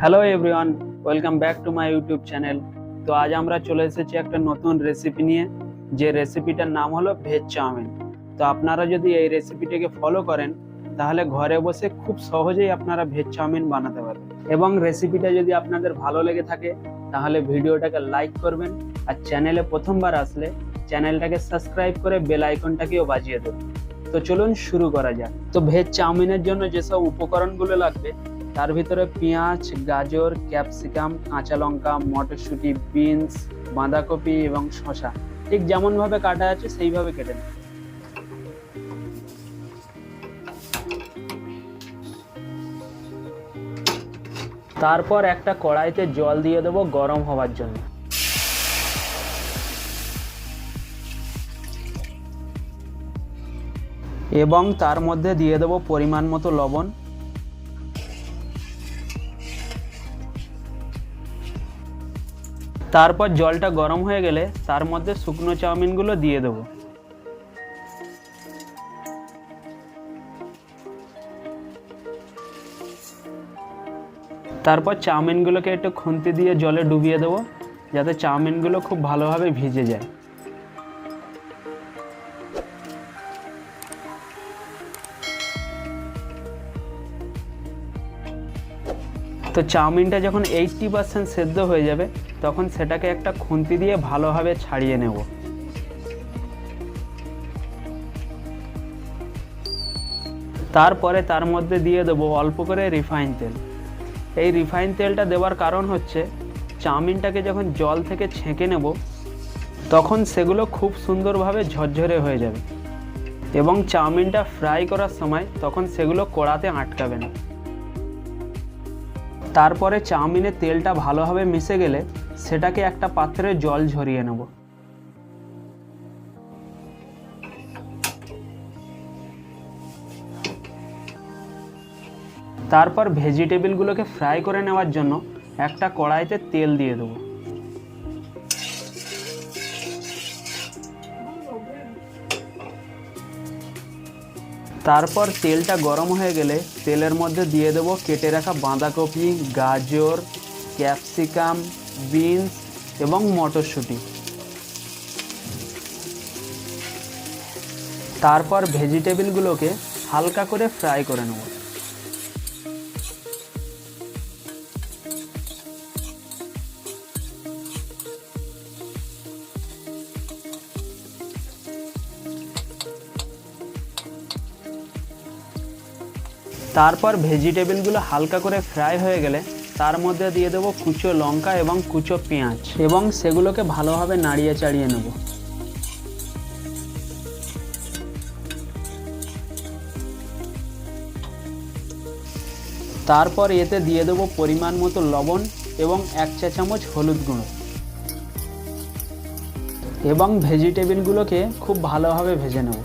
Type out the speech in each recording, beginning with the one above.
Hello everyone, welcome back to my YouTube channel. তো আজ আমরা চলে এসেছি একটা নতুন রেসিপি নিয়ে, যে রেসিপিটার নাম হলো ভেজ চাউমিন। তো আপনারা যদি এই রেসিপিটাকে ফলো করেন তাহলে ঘরে বসে খুব সহজেই আপনারা ভেজ চাউমিন বানাতে পারবেন। এবং রেসিপিটা যদি আপনাদের ভালো লেগে থাকে তাহলে ভিডিওটাকে লাইক করবেন, আর চ্যানেলে প্রথমবার আসলে চ্যানেলটাকে সাবস্ক্রাইব করে বেল আইকনটাকেও বাজিয়ে দেবেন। তো চলুন শুরু করা যাক। তো ভেজ চাউমিনের জন্য যেসব উপকরণগুলো লাগবে তার ভিতরে পেঁয়াজ, গাজর, ক্যাপসিকাম, কাঁচা লঙ্কা, মটরশুঁটি, বিনস, বাঁধাকপি এবং শসা ঠিক যেমন ভাবে কাটা আছে সেইভাবে কেটে নেব। তারপর একটা কড়াইতে জল দিয়ে দেবো গরম হওয়ার জন্য। এবং তার মধ্যে দিয়ে দেবো পরিমাণ মতো লবণ। তারপর জলটা গরম হয়ে গেলে তার মধ্যে শুকনো চাউমিনগুলো দিয়ে দেবো। তারপর চাউমিনগুলোকে একটু খুন্তি দিয়ে জলে ডুবিয়ে দেবো যাতে চাউমিনগুলো খুব ভালোভাবে ভিজে যায়। তো চাউমিনটা যখন 80% সেদ্ধ হয়ে যাবে তখন সেটাকে একটা খুন্তি দিয়ে ভালোভাবে ছাড়িয়ে নেব। তারপরে তার মধ্যে দিয়ে দেবো অল্প করে রিফাইন তেল। এই রিফাইন তেলটা দেওয়ার কারণ হচ্ছে চাউমিনটাকে যখন জল থেকে ছেঁকে নেব তখন সেগুলো খুব সুন্দরভাবে ঝরঝরে হয়ে যাবে, এবং চাউমিনটা ফ্রাই করার সময় তখন সেগুলো কড়াতে আটকাবে না। তারপরে চাউমিনে তেলটা ভালোভাবে মিশে গেলে সেটাকে একটা পাত্রে জল ঝরিয়ে নেব। তারপর ভেজিটেবলগুলোকে ফ্রাই করে নেওয়ার জন্য একটা কড়াইতে তেল দিয়ে দেবো। তারপর তেলটা গরম হয়ে গেলে তেলের মধ্যে দিয়ে দেবো কেটে রাখা বাঁধাকপি, গাজর, ক্যাপসিকাম, বিনস এবং মটরশুঁটি। তারপর ভেজিটেবলগুলোকে হালকা করে ফ্রাই করে নেব। তারপর ভেজিটেবলগুলো হালকা করে ফ্রাই হয়ে গেলে তার মধ্যে দিয়ে দেবো কুচো লঙ্কা এবং কুচো পেঁয়াজ, এবং সেগুলোকে ভালোভাবে নাড়িয়ে চাড়িয়ে নেব। তারপর এতে দিয়ে দেবো পরিমাণ মতো লবণ এবং 1 চা চামচ হলুদ গুঁড়ো, এবং ভেজিটেবলগুলোকে খুব ভালোভাবে ভেজে নেব।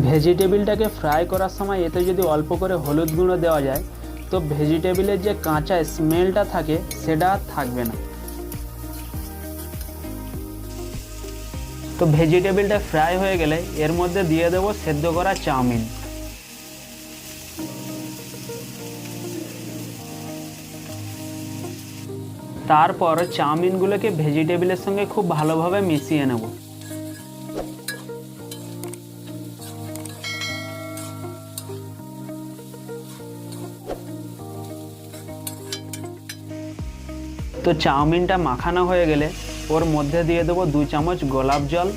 ভেজিটেবলটাকে ফ্রাই করার সময় এতে যদি অল্প করে হলুদ গুঁড়ো দেওয়া যায় তো ভেজিটেবলের যে কাঁচা স্মেলটা থাকে সেটা আর থাকবে না। তো ভেজিটেবলটা ফ্রাই হয়ে গেলে এর মধ্যে দিয়ে দেবো সেদ্ধ করা চাউমিন। তারপর চাউমিনগুলোকে ভেজিটেবলের সঙ্গে খুব ভালোভাবে মিশিয়ে নেব। তো চাউমিনটা মাখানো হয়ে গেলে ওর মধ্যে দিয়ে দেবো 2 চামচ গোলাপ জল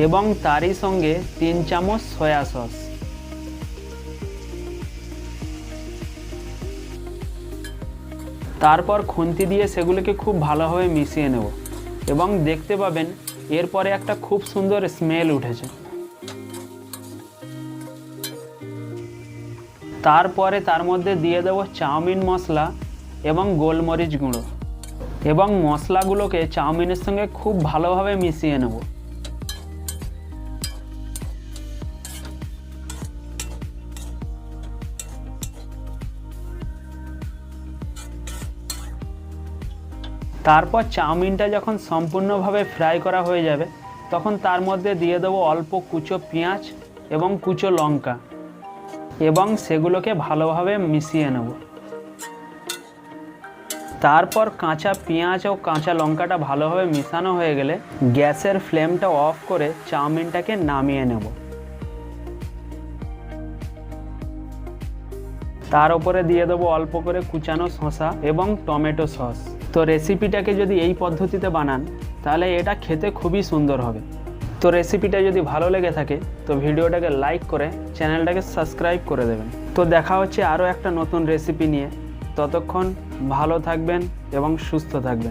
এবং তারই সঙ্গে 3 চামচ সয়া সস। তারপর খুন্তি দিয়ে সেগুলোকে খুব ভালোভাবে মিশিয়ে নেব, এবং দেখতে পাবেন এরপরে একটা খুব সুন্দর স্মেল উঠেছে। তারপরে তার মধ্যে দিয়ে দেবো চাউমিন মশলা এবং গোলমরিচ গুঁড়ো, এবং মশলাগুলোকে চাউমিনের সঙ্গে খুব ভালোভাবে মিশিয়ে নেব। তারপর চাউমিনটা যখন সম্পূর্ণভাবে ফ্রাই করা হয়ে যাবে তখন তার মধ্যে দিয়ে দেবো অল্প কুচো পেঁয়াজ এবং কুচো লঙ্কা, এবং সেগুলোকে ভালোভাবে মিশিয়ে নেব। তারপর কাঁচা পেঁয়াজ ও কাঁচা লঙ্কাটা ভালোভাবে মিশানো হয়ে গেলে গ্যাসের ফ্লেমটা অফ করে চাউমিনটাকে নামিয়ে নেব। তার উপরে দিয়ে দেবো অল্প করে কুচানো শসা এবং টমেটো সস। তো রেসিপিটাকে যদি এই পদ্ধতিতে বানান তাহলে এটা খেতে খুবই সুন্দর হবে। তো রেসিপিটা যদি ভালো লেগে থাকে তো ভিডিওটাকে লাইক করে চ্যানেলটাকে সাবস্ক্রাইব করে দেবেন। তো দেখা হচ্ছে আরও একটা নতুন রেসিপি নিয়ে। ততক্ষণ ভালো থাকবেন এবং সুস্থ থাকবেন।